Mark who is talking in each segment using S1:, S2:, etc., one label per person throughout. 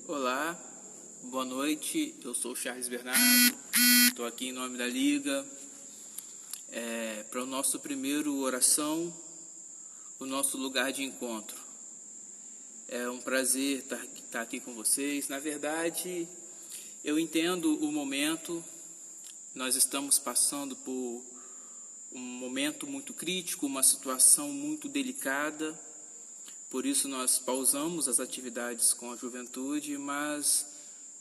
S1: Olá, boa noite, eu sou o Charles Bernardo, estou aqui em nome da Liga, para o nosso primeiro oração, o nosso lugar de encontro. É um prazer estar aqui com vocês. Na verdade, eu entendo o momento, nós estamos passando por um momento muito crítico, uma situação muito delicada. Por isso nós pausamos as atividades com a juventude, mas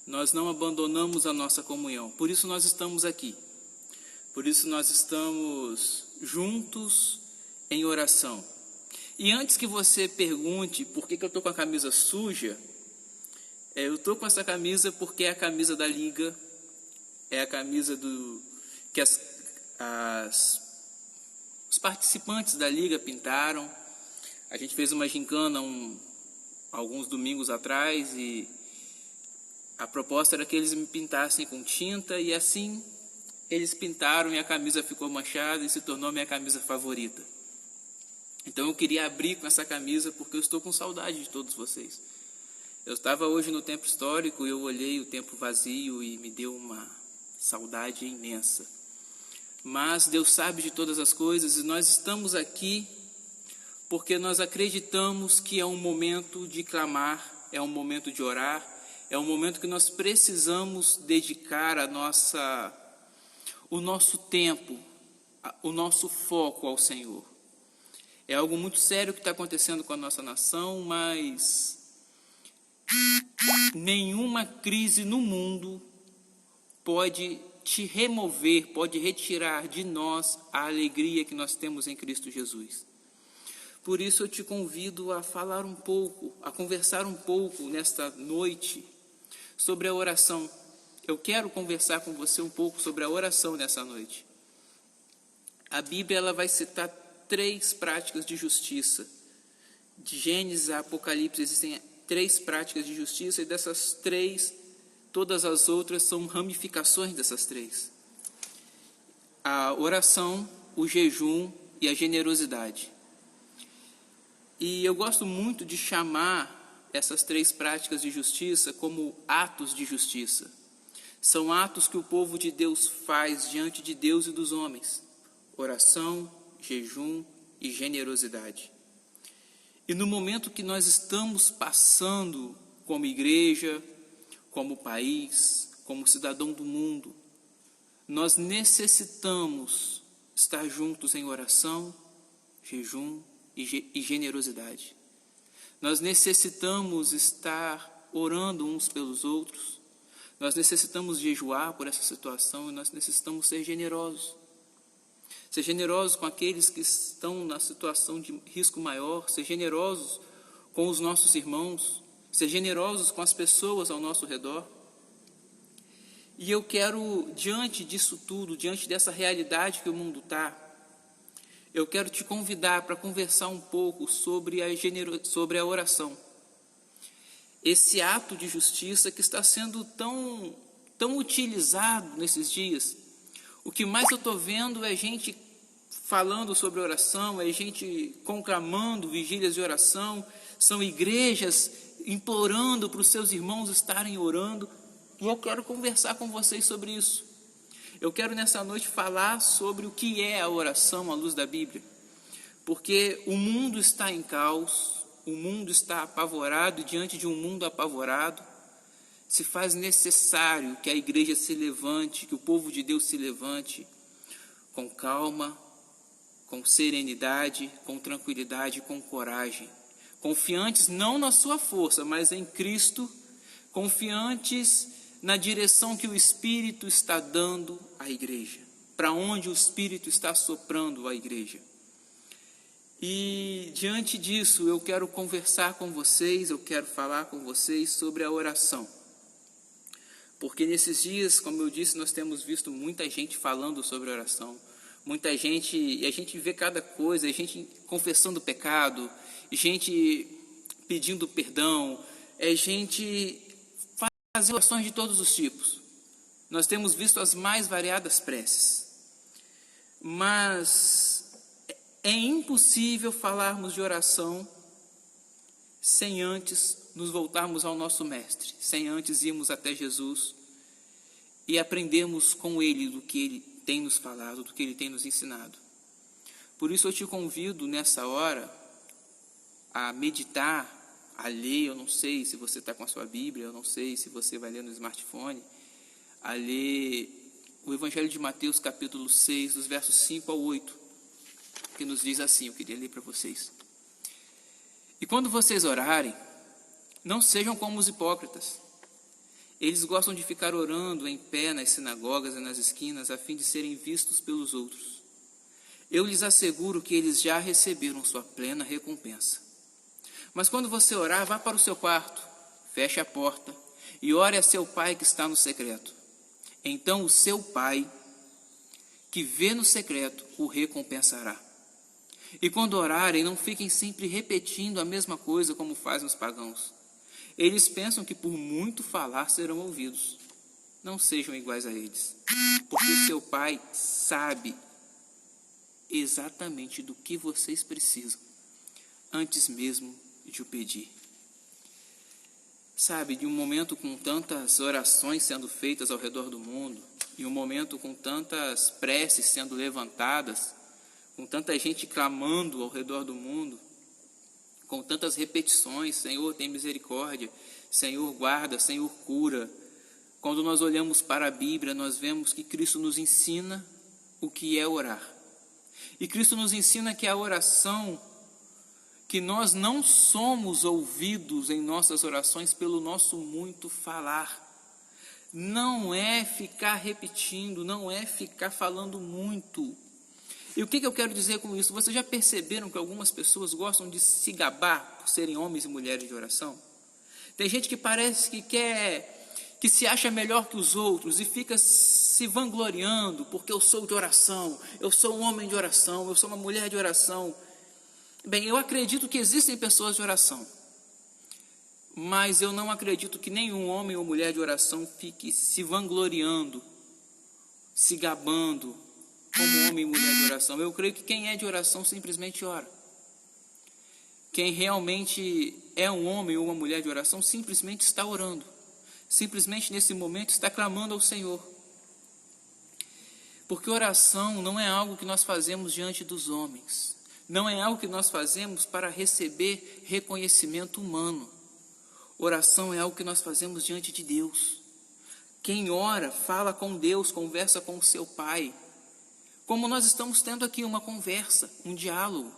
S1: nós não abandonamos a nossa comunhão. Por isso nós estamos aqui. Por isso nós estamos juntos em oração. E antes que você pergunte por que eu estou com a camisa suja, eu estou com essa camisa porque é a camisa da Liga, é a camisa que os participantes da Liga pintaram. A gente fez uma gincana alguns domingos atrás e a proposta era que eles me pintassem com tinta e assim eles pintaram e a camisa ficou manchada e se tornou minha camisa favorita. Então eu queria abrir com essa camisa porque eu estou com saudade de todos vocês. Eu estava hoje no templo histórico e eu olhei o templo vazio e me deu uma saudade imensa. Mas Deus sabe de todas as coisas e nós estamos aqui porque nós acreditamos que é um momento de clamar, é um momento de orar, é um momento que nós precisamos dedicar o nosso tempo, o nosso foco ao Senhor. É algo muito sério que está acontecendo com a nossa nação, mas nenhuma crise no mundo pode te remover, pode retirar de nós a alegria que nós temos em Cristo Jesus. Por isso eu te convido a falar um pouco, a conversar um pouco nesta noite sobre a oração. Eu quero conversar com você um pouco sobre a oração nessa noite. A Bíblia ela vai citar 3 práticas de justiça. De Gênesis a Apocalipse existem 3 práticas de justiça e dessas 3, todas as outras são ramificações dessas 3. A oração, o jejum e a generosidade. E eu gosto muito de chamar essas 3 práticas de justiça como atos de justiça. São atos que o povo de Deus faz diante de Deus e dos homens. Oração, jejum e generosidade. E no momento que nós estamos passando como igreja, como país, como cidadão do mundo, nós necessitamos estar juntos em oração, jejum e generosidade. Nós necessitamos estar orando uns pelos outros, nós necessitamos jejuar por essa situação e nós necessitamos ser generosos. Ser generosos com aqueles que estão na situação de risco maior, ser generosos com os nossos irmãos, ser generosos com as pessoas ao nosso redor. E eu quero, diante disso tudo, diante dessa realidade que o mundo está, eu quero te convidar para conversar um pouco sobre a oração. Esse ato de justiça que está sendo tão utilizado nesses dias. O que mais eu estou vendo é gente falando sobre oração, é gente conclamando vigílias de oração, são igrejas implorando para os seus irmãos estarem orando. E eu quero conversar com vocês sobre isso. Eu quero nessa noite falar sobre o que é a oração à luz da Bíblia, porque o mundo está em caos, o mundo está apavorado e diante de um mundo apavorado, se faz necessário que a igreja se levante, que o povo de Deus se levante com calma, com serenidade, com tranquilidade, com coragem, confiantes não na sua força, mas em Cristo, confiantes na direção que o Espírito está dando à igreja, para onde o Espírito está soprando à igreja. E diante disso, eu quero conversar com vocês, eu quero falar com vocês sobre a oração. Porque nesses dias, como eu disse, nós temos visto muita gente falando sobre oração, muita gente, e a gente vê cada coisa, gente confessando pecado, gente pedindo perdão, gente fazendo orações de todos os tipos. Nós temos visto as mais variadas preces. Mas é impossível falarmos de oração sem antes nos voltarmos ao nosso Mestre, sem antes irmos até Jesus e aprendermos com Ele do que Ele tem nos falado, do que Ele tem nos ensinado. Por isso eu te convido nessa hora a meditar, a ler. Eu não sei se você está com a sua Bíblia, eu não sei se você vai ler no smartphone, a ler o Evangelho de Mateus, capítulo 6, dos versos 5 ao 8, que nos diz assim, eu queria ler para vocês. E quando vocês orarem, não sejam como os hipócritas. Eles gostam de ficar orando em pé nas sinagogas e nas esquinas, a fim de serem vistos pelos outros. Eu lhes asseguro que eles já receberam sua plena recompensa. Mas quando você orar, vá para o seu quarto, feche a porta e ore a seu pai que está no secreto. Então o seu pai, que vê no secreto, o recompensará. E quando orarem, não fiquem sempre repetindo a mesma coisa como fazem os pagãos. Eles pensam que por muito falar serão ouvidos. Não sejam iguais a eles, porque o seu pai sabe exatamente do que vocês precisam, antes mesmo de o pedir. Sabe, de um momento com tantas orações sendo feitas ao redor do mundo, e um momento com tantas preces sendo levantadas, com tanta gente clamando ao redor do mundo, com tantas repetições, Senhor, tem misericórdia, Senhor, guarda, Senhor, cura. Quando nós olhamos para a Bíblia, nós vemos que Cristo nos ensina o que é orar. E Cristo nos ensina que a oração, que nós não somos ouvidos em nossas orações pelo nosso muito falar. Não é ficar repetindo, não é ficar falando muito. E o que eu quero dizer com isso? Vocês já perceberam que algumas pessoas gostam de se gabar por serem homens e mulheres de oração? Tem gente que parece que se acha melhor que os outros e fica se vangloriando porque eu sou de oração, eu sou um homem de oração, eu sou uma mulher de oração. Bem, eu acredito que existem pessoas de oração, mas eu não acredito que nenhum homem ou mulher de oração fique se vangloriando, se gabando como homem e mulher de oração. Eu creio que quem é de oração simplesmente ora. Quem realmente é um homem ou uma mulher de oração simplesmente está orando. Simplesmente nesse momento está clamando ao Senhor. Porque oração não é algo que nós fazemos diante dos homens. Não é algo que nós fazemos para receber reconhecimento humano. Oração é algo que nós fazemos diante de Deus. Quem ora, fala com Deus, conversa com o seu Pai. Como nós estamos tendo aqui uma conversa, um diálogo.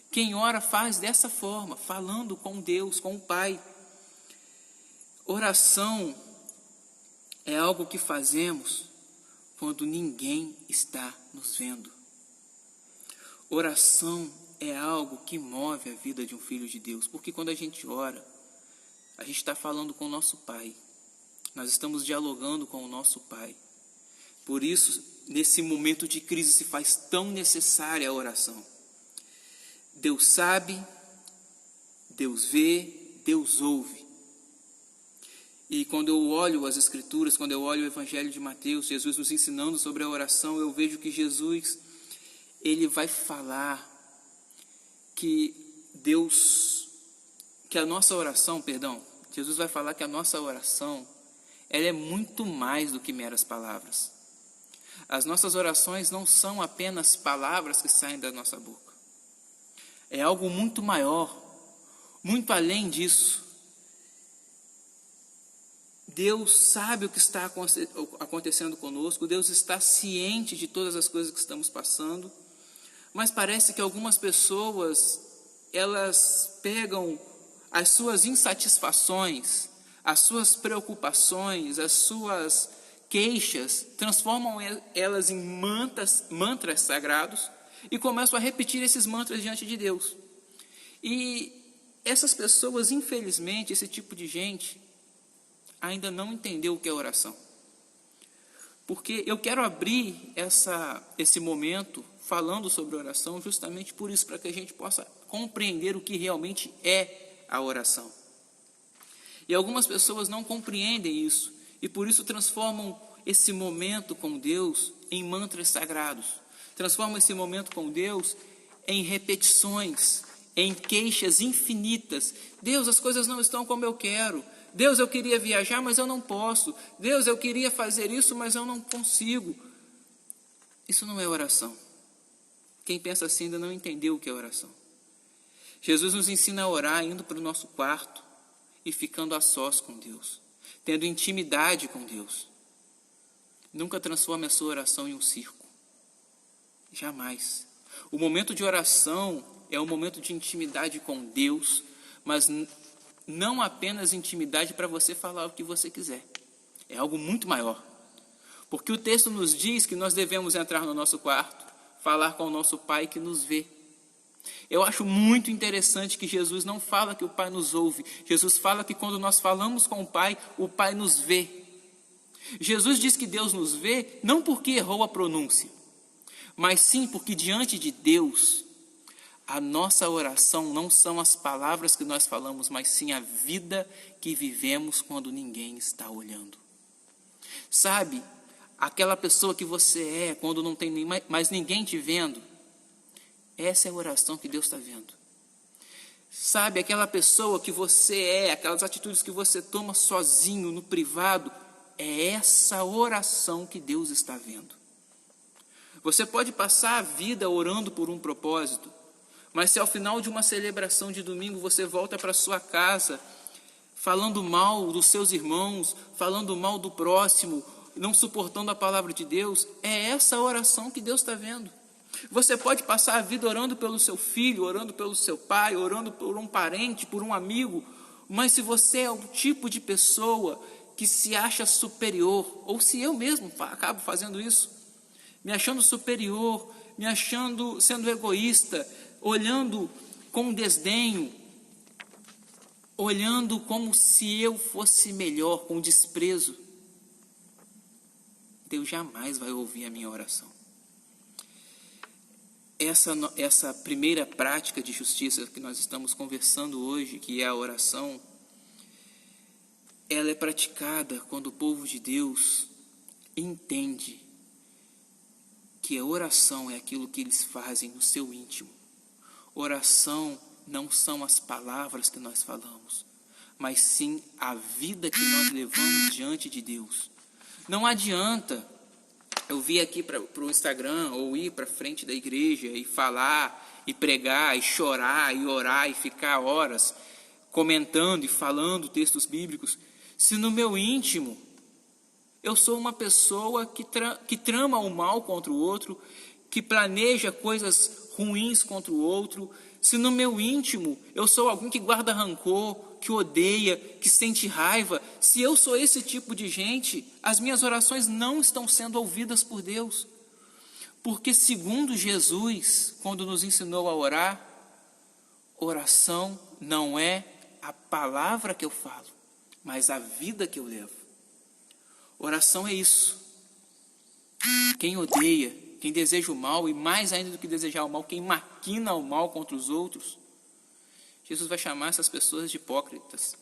S1: Quem ora faz dessa forma, falando com Deus, com o Pai. Oração é algo que fazemos quando ninguém está nos vendo. Oração é algo que move a vida de um filho de Deus, porque quando a gente ora, a gente está falando com o nosso Pai. Nós estamos dialogando com o nosso Pai. Por isso, nesse momento de crise se faz tão necessária a oração. Deus sabe, Deus vê, Deus ouve. E quando eu olho as Escrituras, quando eu olho o Evangelho de Mateus, Jesus nos ensinando sobre a oração, eu vejo que Jesus, ele vai falar que Jesus vai falar que a nossa oração, ela é muito mais do que meras palavras. As nossas orações não são apenas palavras que saem da nossa boca. É algo muito maior, muito além disso. Deus sabe o que está acontecendo conosco, Deus está ciente de todas as coisas que estamos passando, mas parece que algumas pessoas, elas pegam as suas insatisfações, as suas preocupações, as suas queixas, transformam elas em mantras sagrados e começam a repetir esses mantras diante de Deus. E essas pessoas, infelizmente, esse tipo de gente, ainda não entendeu o que é oração. Porque eu quero abrir esse momento falando sobre oração justamente por isso, para que a gente possa compreender o que realmente é a oração. E algumas pessoas não compreendem isso, e por isso transformam esse momento com Deus em mantras sagrados. Transformam esse momento com Deus em repetições, em queixas infinitas. Deus, as coisas não estão como eu quero. Deus, eu queria viajar, mas eu não posso. Deus, eu queria fazer isso, mas eu não consigo. Isso não é oração. Quem pensa assim ainda não entendeu o que é oração. Jesus nos ensina a orar indo para o nosso quarto e ficando a sós com Deus, tendo intimidade com Deus. Nunca transforme a sua oração em um circo. Jamais. O momento de oração é um momento de intimidade com Deus, mas não apenas intimidade para você falar o que você quiser. É algo muito maior. Porque o texto nos diz que nós devemos entrar no nosso quarto, falar com o nosso Pai que nos vê. Eu acho muito interessante que Jesus não fala que o Pai nos ouve. Jesus fala que quando nós falamos com o Pai nos vê. Jesus diz que Deus nos vê não porque errou a pronúncia, mas sim porque diante de Deus, a nossa oração não são as palavras que nós falamos, mas sim a vida que vivemos quando ninguém está olhando. Sabe, aquela pessoa que você é quando não tem mais ninguém te vendo, essa é a oração que Deus está vendo. Sabe, aquela pessoa que você é, aquelas atitudes que você toma sozinho, no privado, é essa oração que Deus está vendo. Você pode passar a vida orando por um propósito, mas se ao final de uma celebração de domingo você volta para sua casa falando mal dos seus irmãos, falando mal do próximo, não suportando a palavra de Deus, é essa oração que Deus está vendo. Você pode passar a vida orando pelo seu filho, orando pelo seu pai, orando por um parente, por um amigo, mas se você é o tipo de pessoa que se acha superior, ou se eu mesmo acabo fazendo isso, me achando superior, me achando sendo egoísta, olhando com desdenho, olhando como se eu fosse melhor, com desprezo, Deus jamais vai ouvir a minha oração. Essa primeira prática de justiça que nós estamos conversando hoje, que é a oração, ela é praticada quando o povo de Deus entende que a oração é aquilo que eles fazem no seu íntimo. Oração não são as palavras que nós falamos, mas sim a vida que nós levamos diante de Deus. Não adianta eu vir aqui para o Instagram ou ir para frente da igreja e falar, e pregar, e chorar, e orar, e ficar horas comentando e falando textos bíblicos, se no meu íntimo eu sou uma pessoa que trama o mal contra o outro, que planeja coisas ruins contra o outro, se no meu íntimo eu sou alguém que guarda rancor, que odeia, que sente raiva, se eu sou esse tipo de gente, as minhas orações não estão sendo ouvidas por Deus. Porque segundo Jesus, quando nos ensinou a orar, oração não é a palavra que eu falo, mas a vida que eu levo. Oração é isso. Quem odeia, quem deseja o mal, e mais ainda do que desejar o mal, quem maquina o mal contra os outros, Jesus vai chamar essas pessoas de hipócritas.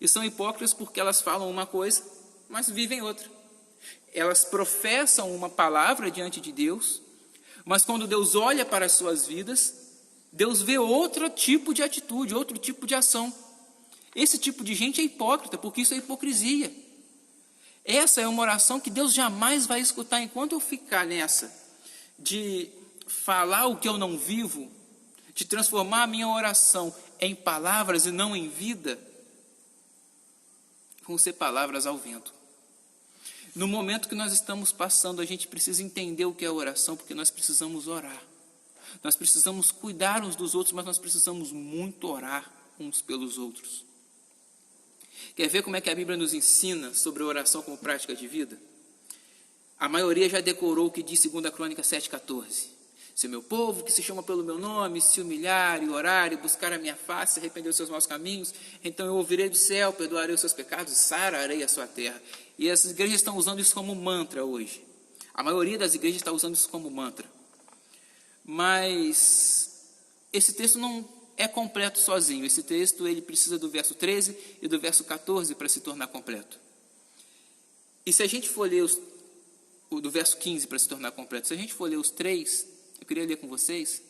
S1: E são hipócritas porque elas falam uma coisa, mas vivem outra. Elas professam uma palavra diante de Deus, mas quando Deus olha para as suas vidas, Deus vê outro tipo de atitude, outro tipo de ação. Esse tipo de gente é hipócrita, porque isso é hipocrisia. Essa é uma oração que Deus jamais vai escutar. Enquanto eu ficar nessa de falar o que eu não vivo, de transformar a minha oração em palavras e não em vida, vão ser palavras ao vento. No momento que nós estamos passando, a gente precisa entender o que é oração, porque nós precisamos orar. Nós precisamos cuidar uns dos outros, mas nós precisamos muito orar uns pelos outros. Quer ver como é que a Bíblia nos ensina sobre a oração como prática de vida? A maioria já decorou o que diz 2 Crônicas 7,14. Se o meu povo, que se chama pelo meu nome, se humilhar e orar e buscar a minha face, arrepender os seus maus caminhos, então eu ouvirei do céu, perdoarei os seus pecados e sararei a sua terra. E as igrejas estão usando isso como mantra hoje. A maioria das igrejas está usando isso como mantra. Mas esse texto não é completo sozinho. Esse texto ele precisa do verso 13 e do verso 14 para se tornar completo. E se a gente for ler do verso 15 para se tornar completo, se a gente for ler os três, eu queria ler com vocês.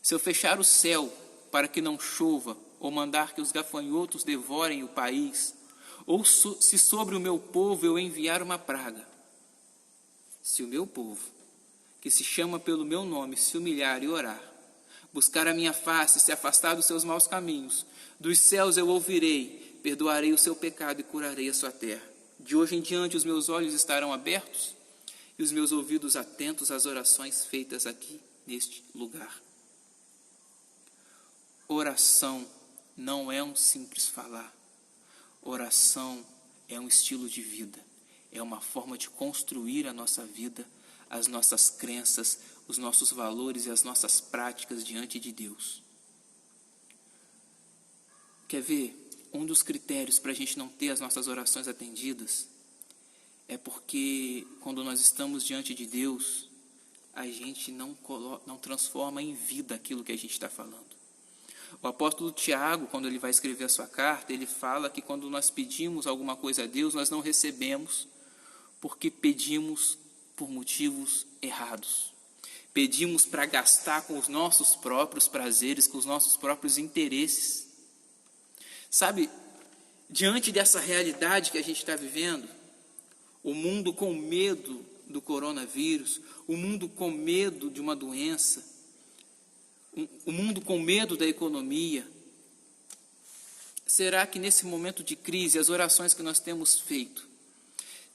S1: Se eu fechar o céu para que não chova, ou mandar que os gafanhotos devorem o país, ou se sobre o meu povo eu enviar uma praga, se o meu povo, que se chama pelo meu nome, se humilhar e orar, buscar a minha face, se afastar dos seus maus caminhos, dos céus eu ouvirei, perdoarei o seu pecado e curarei a sua terra. De hoje em diante os meus olhos estarão abertos e os meus ouvidos atentos às orações feitas aqui neste lugar. Oração não é um simples falar. Oração é um estilo de vida. É uma forma de construir a nossa vida, as nossas crenças, os nossos valores e as nossas práticas diante de Deus. Quer ver? Um dos critérios para a gente não ter as nossas orações atendidas é porque quando nós estamos diante de Deus, a gente não transforma em vida aquilo que a gente está falando. O apóstolo Tiago, quando ele vai escrever a sua carta, ele fala que quando nós pedimos alguma coisa a Deus, nós não recebemos porque pedimos por motivos errados. Pedimos para gastar com os nossos próprios prazeres, com os nossos próprios interesses. Sabe, diante dessa realidade que a gente está vivendo, o mundo com medo do coronavírus, o mundo com medo de uma doença, o mundo com medo da economia, será que nesse momento de crise as orações que nós temos feito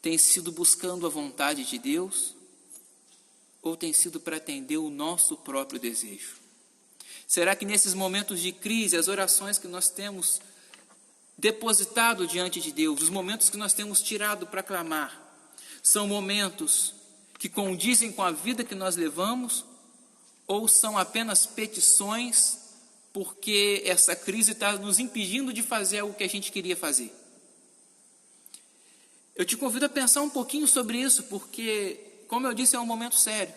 S1: têm sido buscando a vontade de Deus ou têm sido para atender o nosso próprio desejo? Será que nesses momentos de crise as orações que nós temos depositado diante de Deus, os momentos que nós temos tirado para clamar, são momentos que condizem com a vida que nós levamos ou são apenas petições porque essa crise está nos impedindo de fazer o que a gente queria fazer? Eu te convido a pensar um pouquinho sobre isso, porque, como eu disse, é um momento sério.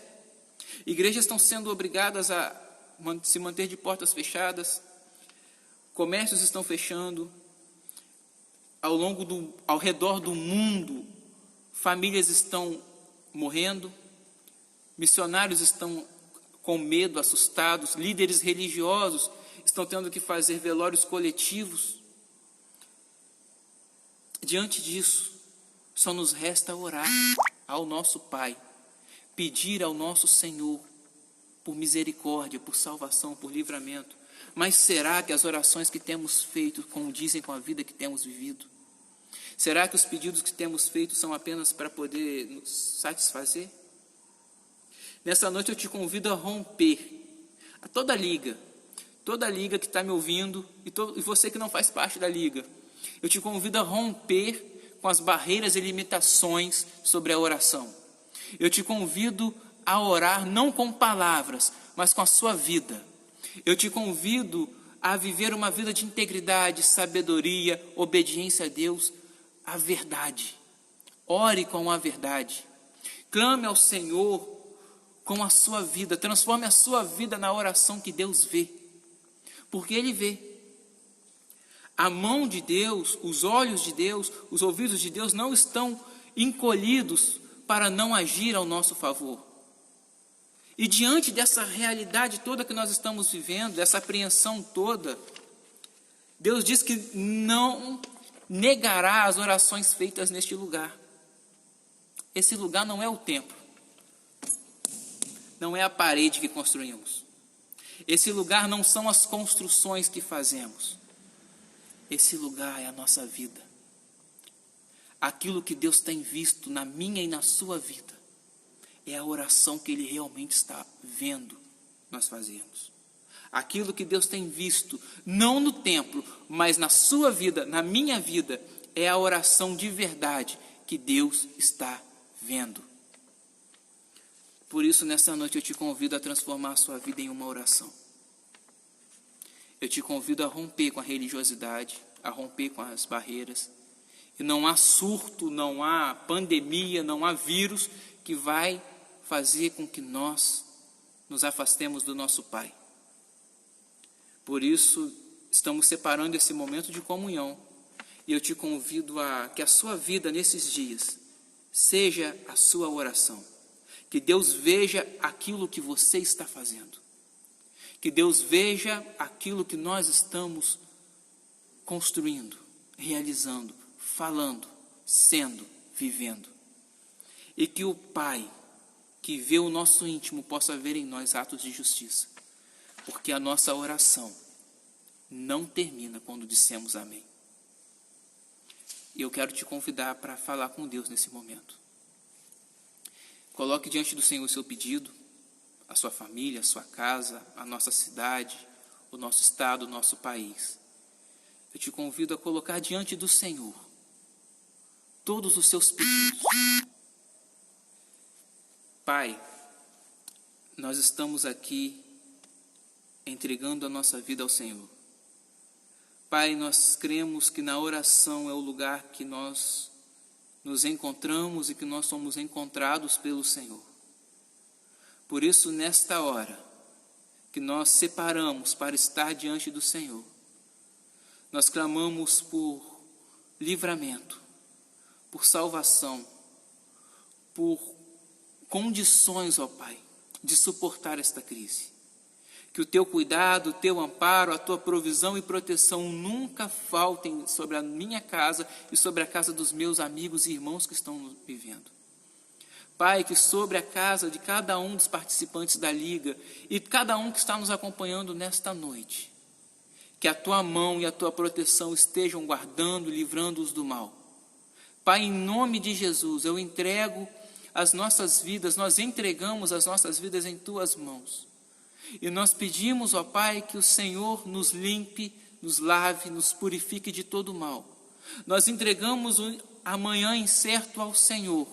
S1: Igrejas estão sendo obrigadas a se manter de portas fechadas, comércios estão fechando, ao redor do mundo, famílias estão morrendo, missionários estão com medo, assustados, líderes religiosos estão tendo que fazer velórios coletivos. Diante disso, só nos resta orar ao nosso Pai, pedir ao nosso Senhor por misericórdia, por salvação, por livramento. Mas será que as orações que temos feito condizem com a vida que temos vivido? Será que os pedidos que temos feito são apenas para poder nos satisfazer? Nessa noite eu te convido a romper a toda liga que está me ouvindo e você que não faz parte da liga. Eu te convido a romper com as barreiras e limitações sobre a oração. Eu te convido a orar não com palavras, mas com a sua vida. Eu te convido a viver uma vida de integridade, sabedoria, obediência a Deus, a verdade. Ore com a verdade. Clame ao Senhor com a sua vida. Transforme a sua vida na oração que Deus vê. Porque Ele vê. A mão de Deus, os olhos de Deus, os ouvidos de Deus não estão encolhidos para não agir ao nosso favor. E diante dessa realidade toda que nós estamos vivendo, dessa apreensão toda, Deus diz que não negará as orações feitas neste lugar. Esse lugar não é o templo, não é a parede que construímos. Esse lugar não são as construções que fazemos. Esse lugar é a nossa vida. Aquilo que Deus tem visto na minha e na sua vida é a oração que Ele realmente está vendo nós fazermos. Aquilo que Deus tem visto, não no templo, mas na sua vida, na minha vida, é a oração de verdade que Deus está vendo. Por isso, nessa noite, eu te convido a transformar a sua vida em uma oração. Eu te convido a romper com a religiosidade, a romper com as barreiras. E não há surto, não há pandemia, não há vírus que vai fazer com que nós nos afastemos do nosso Pai. Por isso, estamos separando esse momento de comunhão. E eu te convido a que a sua vida nesses dias seja a sua oração. Que Deus veja aquilo que você está fazendo. Que Deus veja aquilo que nós estamos construindo, realizando, falando, sendo, vivendo. E que o Pai, que vê o nosso íntimo, possa ver em nós atos de justiça. Porque a nossa oração não termina quando dissemos amém. E eu quero te convidar para falar com Deus nesse momento. Coloque diante do Senhor o seu pedido, a sua família, a sua casa, a nossa cidade, o nosso estado, o nosso país. Eu te convido a colocar diante do Senhor todos os seus pedidos. Pai, nós estamos aqui entregando a nossa vida ao Senhor. Pai, nós cremos que na oração é o lugar que nós nos encontramos e que nós somos encontrados pelo Senhor. Por isso, nesta hora que nós separamos para estar diante do Senhor, nós clamamos por livramento, por salvação, por condições, ó Pai, de suportar esta crise. Que o teu cuidado, o teu amparo, a tua provisão e proteção nunca faltem sobre a minha casa e sobre a casa dos meus amigos e irmãos que estão vivendo. Pai, que sobre a casa de cada um dos participantes da Liga e cada um que está nos acompanhando nesta noite, que a tua mão e a tua proteção estejam guardando e livrando-os do mal. Pai, em nome de Jesus, eu entrego as nossas vidas, nós entregamos as nossas vidas em tuas mãos. E nós pedimos, ó Pai, que o Senhor nos limpe, nos lave, nos purifique de todo mal. Nós entregamos o amanhã incerto ao Senhor.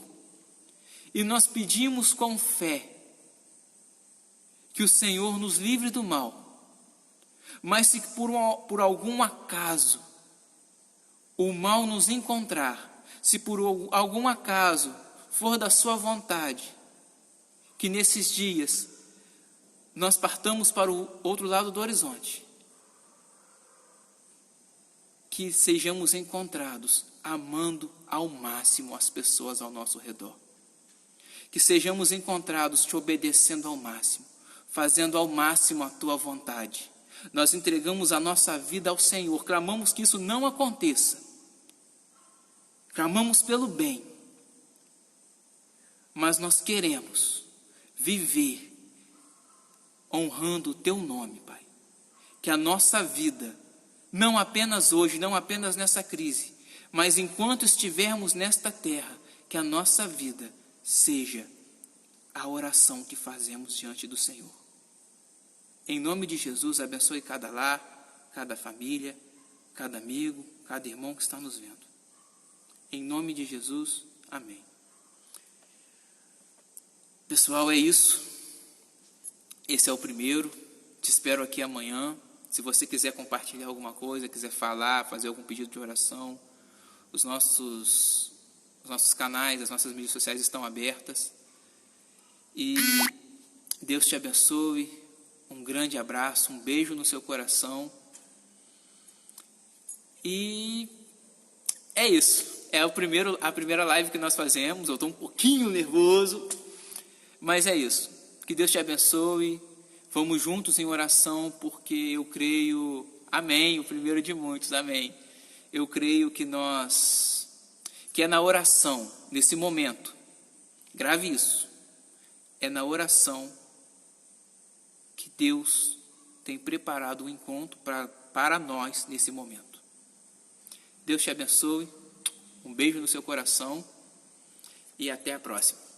S1: E nós pedimos com fé que o Senhor nos livre do mal. Mas se por algum acaso o mal nos encontrar, se por algum acaso for da sua vontade, que nesses dias nós partamos para o outro lado do horizonte, que sejamos encontrados amando ao máximo as pessoas ao nosso redor, que sejamos encontrados te obedecendo ao máximo, fazendo ao máximo a tua vontade. Nós entregamos a nossa vida ao Senhor, clamamos que isso não aconteça, clamamos pelo bem, mas nós queremos viver honrando o teu nome, Pai. Que a nossa vida, não apenas hoje, não apenas nessa crise, mas enquanto estivermos nesta terra, que a nossa vida seja a oração que fazemos diante do Senhor. Em nome de Jesus, abençoe cada lar, cada família, cada amigo, cada irmão que está nos vendo. Em nome de Jesus, amém. Pessoal, é isso. Esse é o primeiro. Te espero aqui amanhã. Se você quiser compartilhar alguma coisa, quiser falar, fazer algum pedido de oração, os nossos canais, as nossas mídias sociais estão abertas. E Deus te abençoe. Um grande abraço, um beijo no seu coração. E é isso. É a primeira live que nós fazemos. Eu estou um pouquinho nervoso, mas é isso. Que Deus te abençoe. Vamos juntos em oração, porque eu creio, amém, o primeiro de muitos, amém. Eu creio que é na oração, nesse momento, grave isso, é na oração que Deus tem preparado um encontro para nós nesse momento. Deus te abençoe, um beijo no seu coração e até a próxima.